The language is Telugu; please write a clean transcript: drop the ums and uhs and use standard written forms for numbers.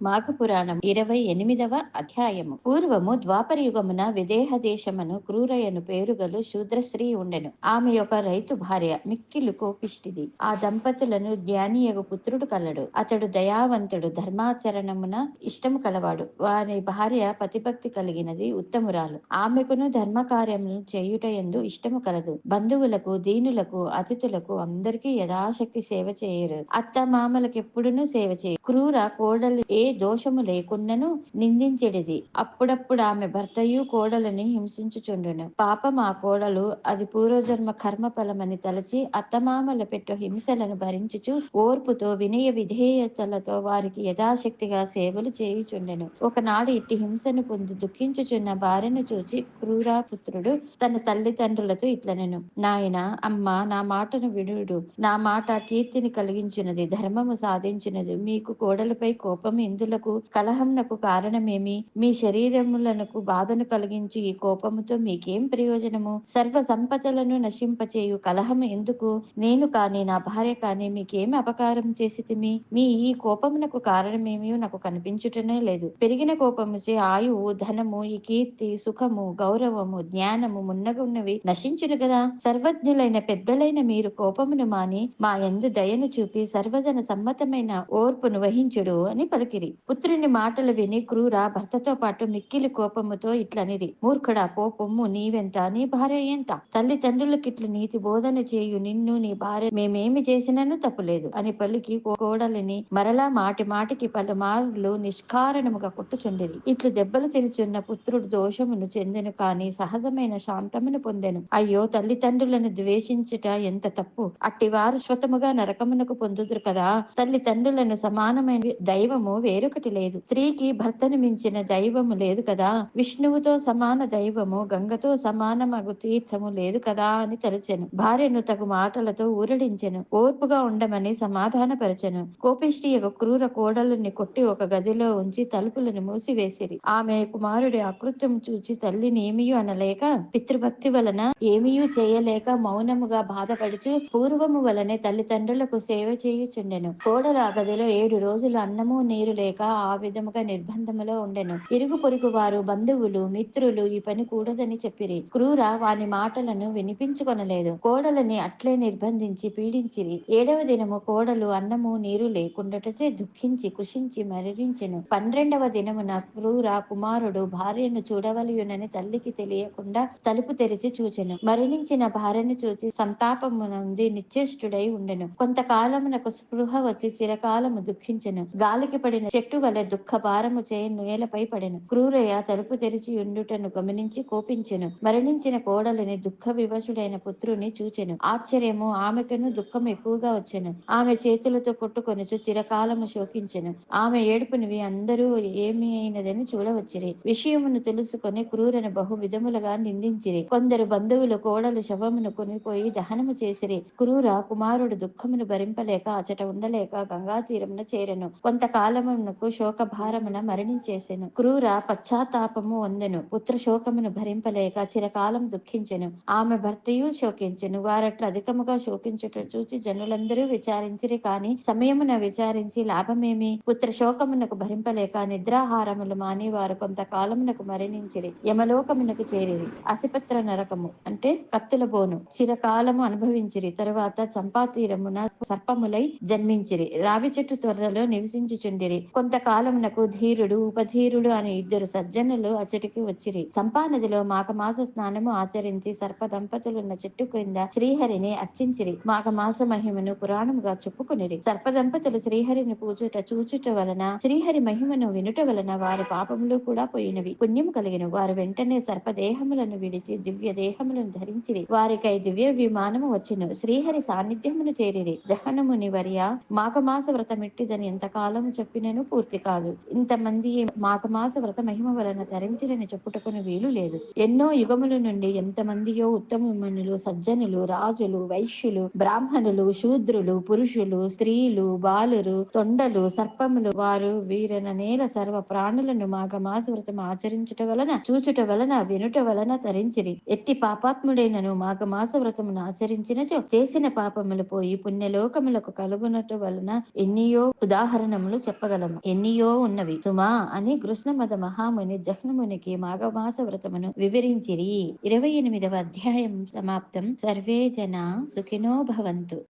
మాఘపురాణం 28వ అధ్యాయము. పూర్వము ద్వాపరయుగమున విదేహ దేశమును క్రూరయను పేరుగలు శూద్రశ్రీ ఉండెను. ఆమె యొక్క రైతు భార్య మిక్కిలు కోపిష్టిది. ఆ దంపతులను జ్ఞానియగు పుత్రుడు కలడు. అతడు దయావంతుడు, ధర్మాచరణమున ఇష్టము కలవాడు. వారి భార్య పతిభక్తి కలిగినది, ఉత్తమురాలు. ఆమెకును ధర్మ కార్యములను చేయుటయందు ఇష్టము కలదు. బంధువులకు, దీనులకు, అతిథులకు అందరికీ యథాశక్తి సేవ చేయరు. అత్త మామలకెప్పుడునూ సేవ చేయ. క్రూర కోడలు ఏ దోషము లేకున్నను నిందించెడిది. అప్పుడప్పుడు ఆమె భర్తయు కోడలని హింసించుచుండును. పాపం ఆ కోడలు అది పూర్వజన్మ కర్మ ఫలమని తలచి అత్తమామల పెట్టు హింసలను భరించుచు ఓర్పుతో వినయ విధేయతలతో వారికి యథాశక్తిగా సేవలు చేయుచుండెను. ఒకనాడు ఇట్టి హింసను పొంది దుఃఖించుచున్న భార్యను చూచి క్రూర పుత్రుడు తన తల్లిదండ్రులతో ఇట్లనెను. నాయన, అమ్మ, నా మాటను వినుడు. నా మాట కీర్తిని కలిగించున్నది, ధర్మము సాధించున్నది. మీకు కోడలపై కోపం ఇందులకు కలహంనకు కారణమేమి? మీ శరీరములకు బాధను కలిగించు ఈ కోపముతో మీకేం ప్రయోజనము? సర్వ సంపదలను నశింపచేయు కలహము ఎందుకు? నేను కాని నా భార్య కాని మీకేమి అపకారం చేసితిమి? మీ ఈ కోపమునకు కారణమేమీ నాకు కనిపించుటనే లేదు. పెరిగిన కోపముచే ఆయువు, ధనము, ఈ కీర్తి, సుఖము, గౌరవము, జ్ఞానము మున్నగున్నవి నశించును గదా. సర్వజ్ఞులైన పెద్దలైన మీరు కోపమును మాని మా యందు దయను చూపి సర్వజన సమ్మతమైన ఓర్పును వహించుడు అని పలికిరి. పుత్రుని మాటలు విని క్రూర భర్తతో పాటు మిక్కిలి కోపముతో ఇట్లనిరి. మూర్ఖుడా, కోపము నీవెంత, నీ భార్య ఎంత? తల్లిదండ్రులకిట్లు నీతి బోధన చేయు నిన్ను నీ భార్య మేమేమి చేసినను తప్పులేదు అని పలికి కోడలిని మరలా మాటి మాటికి పలుమార్లు నిష్కారణముగా కొట్టుచుండిరి. ఇట్లు దెబ్బలు తినుచున్న పుత్రుడు దోషమును చెందెను, కాని సహజమైన శాంతమును పొందెను. అయ్యో, తల్లిదండ్రులను ద్వేషించుట ఎంత తప్పు! అట్టివారు శ్వతముగా నరకమునకు పొందుదురు కదా. తల్లిదండ్రులను సమానమైన దైవము వేరొకటి లేదు. స్త్రీకి భర్తను మించిన దైవము లేదు కదా. విష్ణువుతో సమాన దైవము, గంగతో సమానమగు తీర్థము లేదు కదా అని తలచెను. భార్యను తగు మాటలతో ఊరడించెను. ఓర్పుగా ఉండమని సమాధానపరచెను. కోపిష్టి యొక్క క్రూర కోడలుని కొట్టి ఒక గదిలో ఉంచి తలుపులను మూసివేసిరి. ఆమె కుమారుడి అకృత్యం చూచి తల్లిని ఏమీయూ అనలేక, పితృభక్తి వలన ఏమీయూ చేయలేక మౌనముగా బాధపడుచు పూర్వము వలనే తల్లిదండ్రులకు సేవ చేయుచుండెను. కోడలు ఆ గదిలో 7 రోజులు అన్నము నీరు లేక ఆ విధముగా నిర్బంధములో ఉండెను. ఇరుగు పొరుగు వారు, బంధువులు, మిత్రులు ఈ పని కూడదని చెప్పిరి. క్రూర వాని మాటలను వినిపించుకొనలేదు. కోడలని అట్లే నిర్బంధించి పీడించిరి. 7వ దినము కోడలు అన్నము నీరు లేకుండాటచే దుఃఖించి కృషించి మరణించెను. 12వ దినమున క్రూర కుమారుడు భార్యను చూడవలయునని తల్లికి తెలియకుండా తలుపు తెరిచి చూచెను. మరణించిన భార్యను చూచి సంతాపమునంది నిశ్చేష్టుడై ఉండెను. కొంతకాలమునకు స్పృహ వచ్చి చిరకాలము దుఃఖించెను. గాలికి పడిన చెట్టు వలె దుఃఖ భారము చే నేలపై పడెను. క్రూరయ్య తలుపు తెరిచి ఉండుటను గమనించి కోపించెను. మరణించిన కోడలిని దుఃఖ వివశుడైన పుత్రుని చూచెను. ఆశ్చర్యము ఆమెకును దుఃఖం ఎక్కువగా వచ్చెను. ఆమె చేతులతో కొట్టుకొనుచు చిరకాలము శోకించెను. ఆమె ఏడుపునివి అందరూ ఏమి అయినదని చూడవచ్చిరి. విషయమును తెలుసుకొని క్రూరను బహు విధములుగా నిందించిరి. కొందరు బంధువులు కోడలు శవమును కొనిపోయి దహనము చేసిరి. క్రూర కుమారుడు దుఃఖమును భరింపలేక అచట ఉండలేక గంగా తీరమున చేరెను. కొంతకాలమునకు శోక భారమున మరణించేసెను. క్రూర పశ్చాత్తాపము పొందెను. పుత్ర శోకమును భరింపలేక చిరకాలం దుఃఖించెను. ఆమె భర్తయు శోకించెను. వారట్లు అధికముగా శోకించుట చూచి జనులందరూ విచారించిరి, కాని సమయమున విచారించి లాభమేమి? పుత్ర శోకమునకు భరింపలేక నిద్రాహారములు మాని వారు కొంతకాలమునకు మరణించిరి. యమలోకమునకు చేరిరి. అసిపత్ర నరకము అంటే కత్తుల బోను చిరకాలము అనుభవించిరి. తరువాత చంపా తీరమున సర్పములై జన్మించిరి. రావి చెట్టు త్వరలో నివసించుచుండిరి. కొంతకాలమునకు ధీరుడు, ఉపధీరుడు అనే 2 సజ్జనులు అచ్చటికి వచ్చిరి. చంపానదిలో మాఘమాస స్నానము ఆచరించి సర్ప దంపతులున్న చెట్టు క్రింద శ్రీహరిని అర్చించిరి. మాఘమాస మహిమను పురాణముగా చెప్పుకునిరి. సర్ప దంపతులు శ్రీహరిని చూచుట వలన, శ్రీహరి మహిమను వినుట వలన వారి పాపములు కూడా పోయినవి, పుణ్యము కలిగిన. వారు వెంటనే సర్పదేహములను విడిచి దివ్య దేహములను ధరించిరి. వారికై దివ్య విమానము వచ్చెను. శ్రీహరి సాన్నిధ్యమును చేరిరి. జహనముని వర్య, మాఘమాస వ్రతమిట్టిదని ఎంతకాలము చెప్పినను పూర్తి కాదు. ఇంతమంది మాఘమాస వ్రత మహిమ వలన ధరించిరని చెప్పుటకును వీలు లేదు. ఎన్నో యుగముల నుండి ఎంతమందియో ఉత్తమమునులు, సజ్జనులు, రాజులు, వైశ్యులు, బ్రాహ్మణులు, శూద్రులు, పురుషులు, స్త్రీలు, బాలురు, తొండలు, సర్పములు, వారు వీరన నేల సర్వ ప్రాణులను మాఘమాస వ్రతం ఆచరించుట వలన, చూచుట వలన, వినుట వలన తరించిరి. ఎట్టి పాపాత్ముడైనను మాఘమాస వ్రతమును ఆచరించినచో చేసిన పాపములు పోయి పుణ్యలోకములకు కలుగునట వలన ఎన్నియో ఉదాహరణములు చెప్పగలము. వ్రతములు ఎన్నియో ఉన్నవి సుమా అని కృష్ణమద మహాముని జహ్నమునికి మాఘమాస వ్రతమును వివరించిరి. 28వ అధ్యాయం సమాప్తం. సర్వే జన సుఖినో భవంతు.